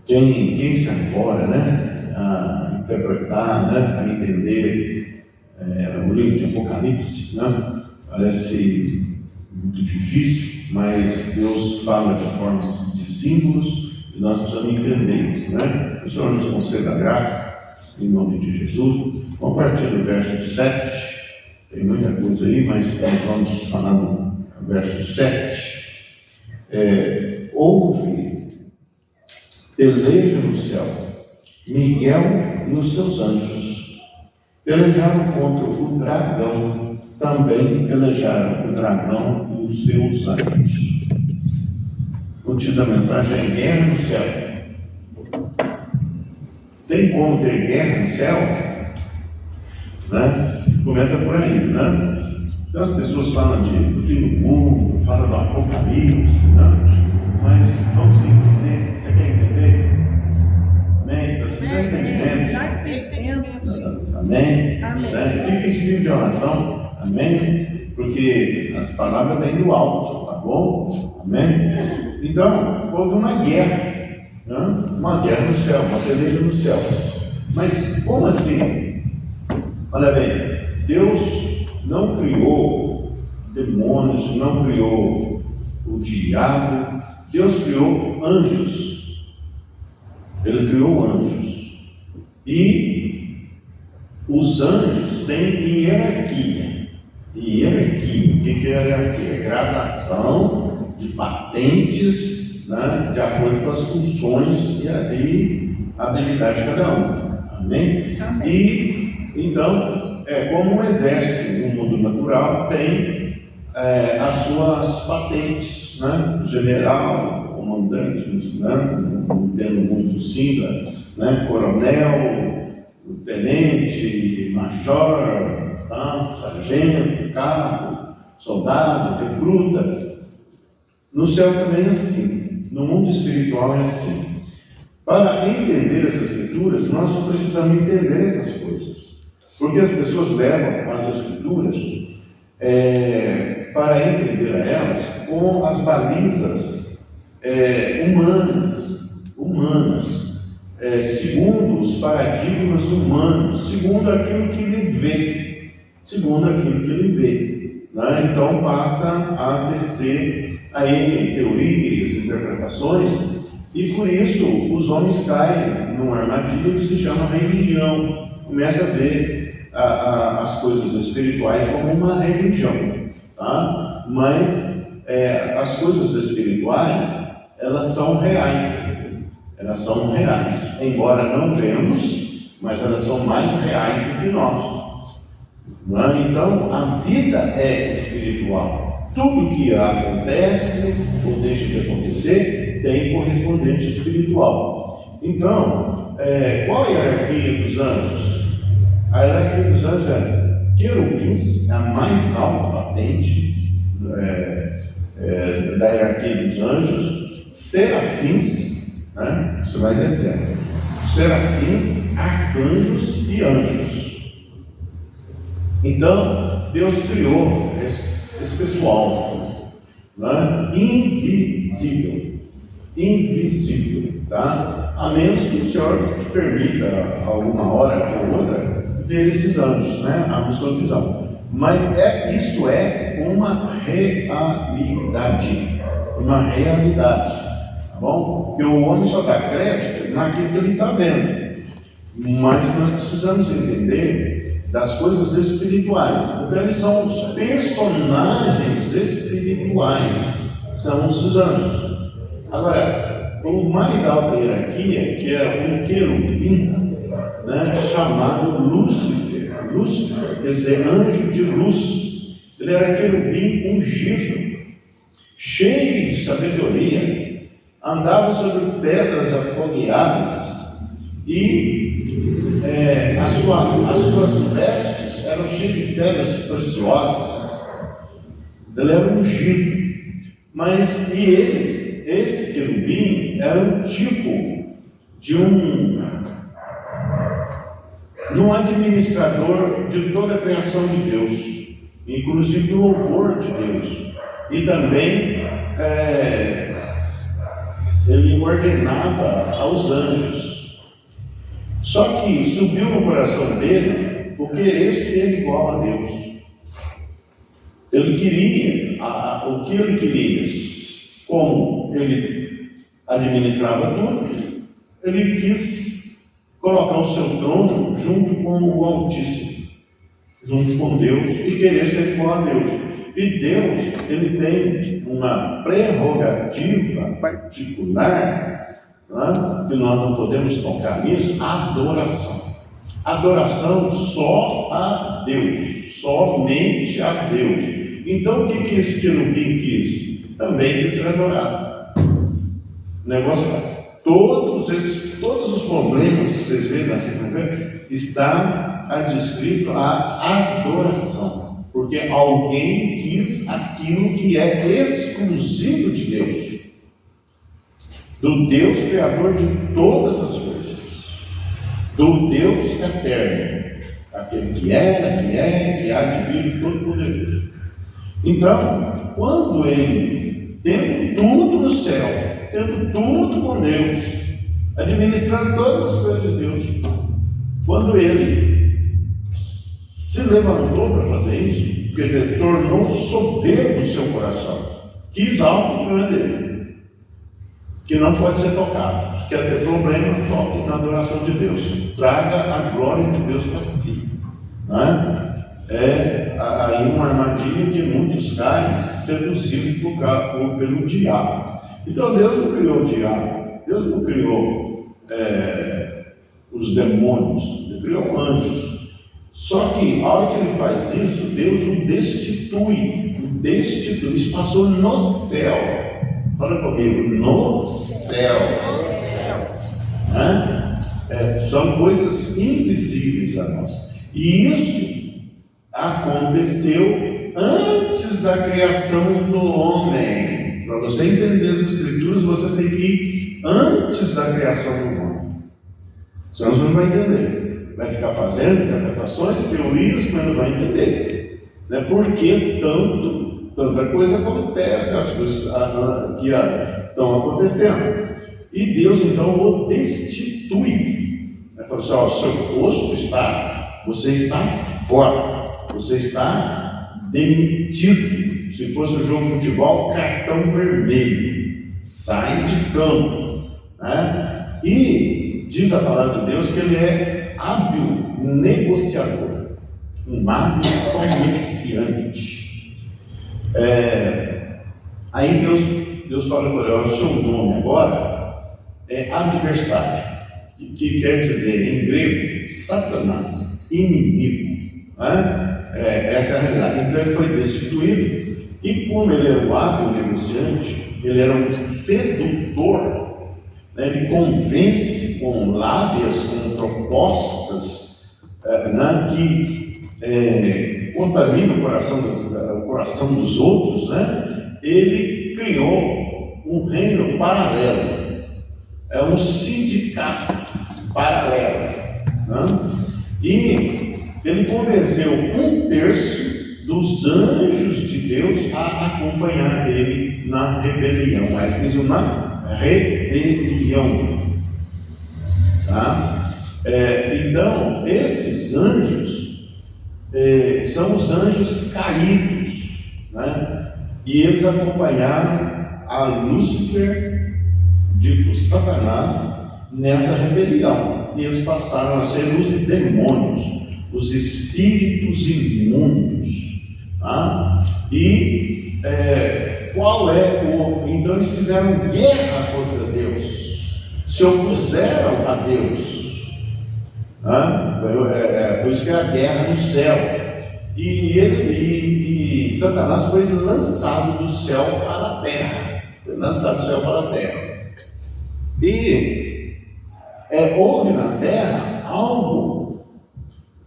quem se afora, né, a interpretar, né, a entender o livro de Apocalipse, né, parece muito difícil, mas Deus fala de formas de símbolos e nós precisamos entender isso, né? O Senhor nos conceda a graça, em nome de Jesus. Vamos partir do verso 7, tem muita coisa aí, mas nós vamos falar no verso 7. Houve peleja no céu, Miguel e os seus anjos pelejaram contra o dragão, também pelejaram o dragão e os seus anjos. O título da mensagem é Guerra no Céu. Tem como ter guerra no céu? Né? Começa por aí, né? Então as pessoas falam do fim do mundo, falam do Apocalipse, né? Mas vamos entender. Você quer entender? Amém? Você tem entendimento? Amém? Amém. Fica em espírito de oração. Amém? Porque as palavras vêm do alto, tá bom? Amém? Então, houve uma guerra, né? Uma guerra no céu, uma peleja no céu. Mas como assim? Olha bem, Deus não criou demônios, não criou o diabo. Deus criou anjos. Ele criou anjos. E os anjos têm hierarquia. Hierarquia. O que é hierarquia? É gradação de patentes, né, de acordo com as funções e a habilidade de cada um. Amém? Amém. E então, como um exército no mundo natural tem as suas patentes, né? General, comandante, né? Não entendo muito sigla, né? Coronel, tenente, major, tá? Sargento, cabo, soldado, recruta. No céu também é assim, no mundo espiritual é assim. Para entender essas escrituras, nós precisamos entender essas coisas, porque as pessoas levam as escrituras para entender a elas com as balizas humanas, segundo os paradigmas humanos, segundo aquilo que ele vê, né? Então passa a descer aí teorias, interpretações, e por isso os homens caem numa armadilha que se chama religião. Começa a ver as coisas espirituais como uma religião, tá? Mas as coisas espirituais, elas são reais, embora não vemos, mas elas são mais reais do que nós, né? Então a vida é espiritual. Tudo que acontece ou deixa de acontecer tem correspondente espiritual. Então, qual é a hierarquia dos anjos? A hierarquia dos anjos é querubins, a mais alta patente da hierarquia dos anjos, serafins, né? Você vai descendo, serafins, arcanjos e anjos. Então, Deus criou esse pessoal, né? Invisível, tá? A menos que o Senhor te permita alguma hora ou outra ver esses anjos, né? A sua visão. Mas isso é uma realidade, tá bom? Porque o homem só dá crédito naquilo que ele está vendo. Mas nós precisamos entender das coisas espirituais. Então eles são os personagens espirituais, são os anjos. Agora, o mais alta hierarquia, que é um querubim, né, chamado Lúcifer, quer dizer, anjo de luz. Ele era querubim ungido, cheio de sabedoria, andava sobre pedras afogueadas e as suas vestes eram cheias de pedras preciosas. Ele era ungido, mas esse querubim era um tipo de um administrador de toda a criação de Deus, inclusive do louvor de Deus, e também ele ordenava aos anjos. Só que subiu no coração dele o querer ser igual a Deus. Ele queria, o que ele queria, como ele administrava tudo, ele quis colocar o seu trono junto com o Altíssimo, junto com Deus, e querer ser igual a Deus. E Deus, ele tem uma prerrogativa particular, né, que nós não podemos tocar nisso: a adoração. Adoração só a Deus, somente a Deus. Então, o que esse querubim quis? Também quis ser adorado. O negócio todos os problemas que vocês veem na Bíblia está adstrito à adoração. Porque alguém quis aquilo que é exclusivo de Deus, do Deus Criador de todas as coisas, do Deus eterno, aquele que era, que há de vir, todo-poderoso. Então, quando ele, tendo tudo no céu, tendo tudo com Deus, administrando todas as coisas de Deus, quando ele se levantou para fazer isso, porque ele tornou soberbo o seu coração, quis algo que não é dele, que não pode ser tocado. Se quer ter problema, toque na adoração de Deus, traga a glória de Deus para si, né? É aí uma armadilha que muitos caem, seduzidos pelo diabo. Então Deus não criou o diabo, Deus não criou os demônios, Ele criou anjos. Só que, a hora que ele faz isso, Deus o destitui. Isso passou no céu. Fala comigo, no céu. Né? São coisas invisíveis a nós. E isso aconteceu antes da criação do homem. Para você entender as Escrituras, você tem que ir antes da criação do homem. Senão você não vai entender. Vai ficar fazendo interpretações, teorias, mas não vai entender, né? Por que tanta coisa acontece, as coisas que estão acontecendo. E Deus então o destitui. Ele falou assim: ó, seu posto você está fora, você está demitido. Se fosse um jogo de futebol, cartão vermelho, sai de campo, né? E diz a palavra de Deus que ele é hábil negociador, um hábil comerciante. Aí Deus fala para ele: o seu nome agora é adversário, que quer dizer em grego Satanás, inimigo, né? Essa é a realidade. Então ele foi destituído, e como ele era o hábil negociante, ele era um sedutor. Ele convence com lábias, com propostas, que contaminam o coração dos outros, né? Ele criou um reino paralelo, um sindicato paralelo, né? E ele convenceu 1/3 dos anjos de Deus a acompanhar ele na rebelião. Aí fez uma rebelião, tá? Então esses anjos são os anjos caídos, né? E eles acompanharam a Lúcifer, dito Satanás, nessa rebelião, e eles passaram a ser os demônios, os espíritos imundos, tá? E então eles fizeram guerra contra Deus, se opuseram a Deus, né? Por isso que é a guerra no céu. E Satanás foi lançado do céu para a terra, E houve na terra algo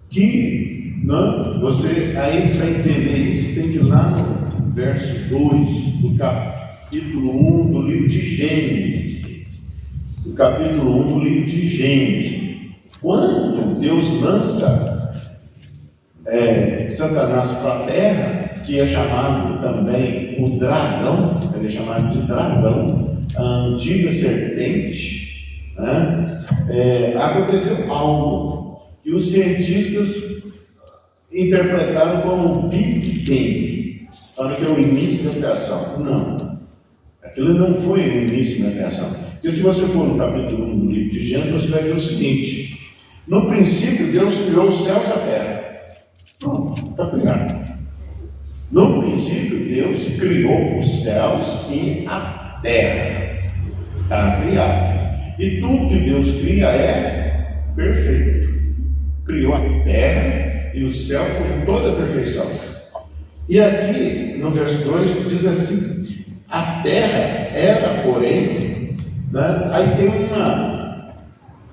que, né, você aí para entender isso tem que ir lá no verso 2 do capítulo 1 do livro de Gênesis. Quando Deus lança Satanás para a terra, que é chamado também o dragão, ele é chamado de dragão, a antiga serpente, né, aconteceu algo que os cientistas interpretaram como Big Bang, falando que é o início da criação. Não, aquilo não foi o início da criação. Porque se você for no capítulo 1 do livro de Gênesis, você vai ver o seguinte: no princípio Deus criou os céus e a terra. Pronto, está criado. No princípio Deus criou os céus e a terra. Está criado. E tudo que Deus cria é perfeito. Criou a terra e o céu com toda a perfeição. E aqui no verso 2 diz assim: a terra era, porém, né? Aí tem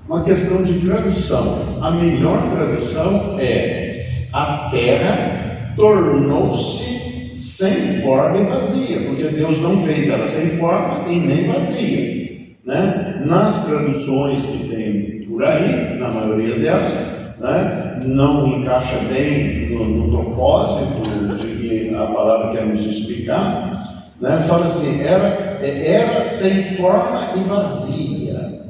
uma questão de tradução. A melhor tradução é: a terra tornou-se sem forma e vazia, porque Deus não fez ela sem forma e nem vazia, né? Nas traduções que tem por aí, na maioria delas, né, não encaixa bem no propósito de que a palavra quer nos explicar, né? Fala assim: era sem forma e vazia.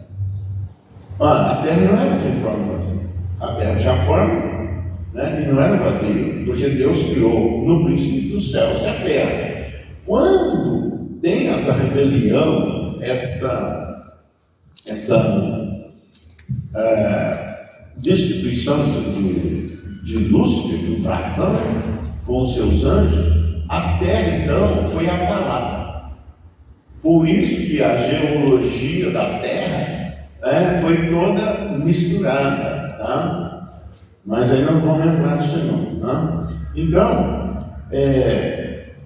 A terra não era sem forma e vazia, a terra tinha forma, né, e não era vazia, porque Deus criou no princípio dos céus e a terra. Quando tem essa rebelião, essa destituição de Lúcifer, do dragão, com os seus anjos, a terra então foi abalada. Por isso que a geologia da terra foi toda misturada, tá? Mas aí não vamos entrar nisso não, tá? Então,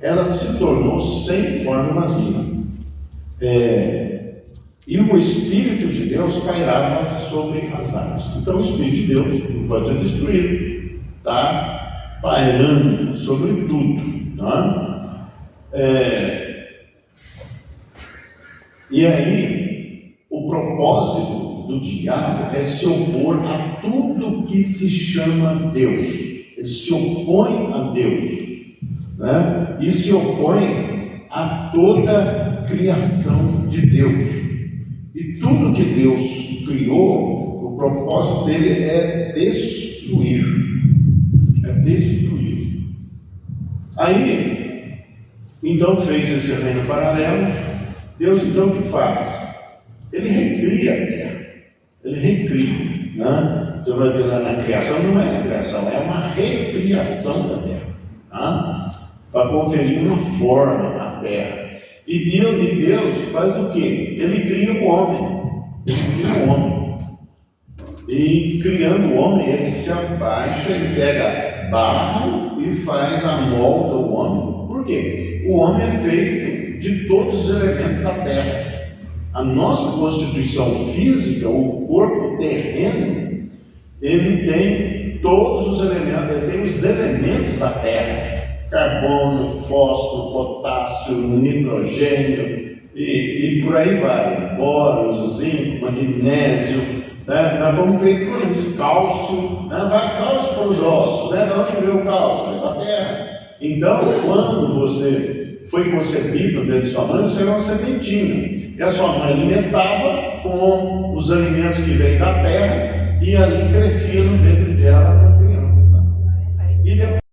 ela se tornou sem forma vazia. E o Espírito de Deus pairava sobre as águas. Então o Espírito de Deus não pode ser destruído, está pairando sobre tudo, tá? E aí, o propósito do diabo é se opor a tudo que se chama Deus. Ele se opõe a Deus, né? E se opõe a toda a criação de Deus. E tudo que Deus criou, o propósito dele é destruir. É destruir. Aí, então fez esse reino paralelo. Deus então o que faz? Ele recria a terra. Ele recria, né? Você vai ver lá na criação, não é a criação, é uma recriação da terra, tá? Para conferir uma forma à terra. E Deus faz o quê? Ele cria o homem. Ele cria o homem. E criando o homem, ele se abaixa, ele pega barro e faz a molda do homem. Por quê? O homem é feito de todos os elementos da terra. A nossa constituição física, o corpo terreno, ele tem todos os elementos, ele tem os elementos da terra. Carbono, fósforo, potássio, nitrogênio e por aí vai, boro, zinco, magnésio, né? Nós fomos feitos por isso, cálcio, né? Vai cálcio para os ossos, né? De onde veio o cálcio? Da terra. Então, quando você foi concebido dentro de sua mãe, você era uma sementinha, e a sua mãe alimentava com os alimentos que vêm da terra, e ali crescia no ventre dela a criança. E depois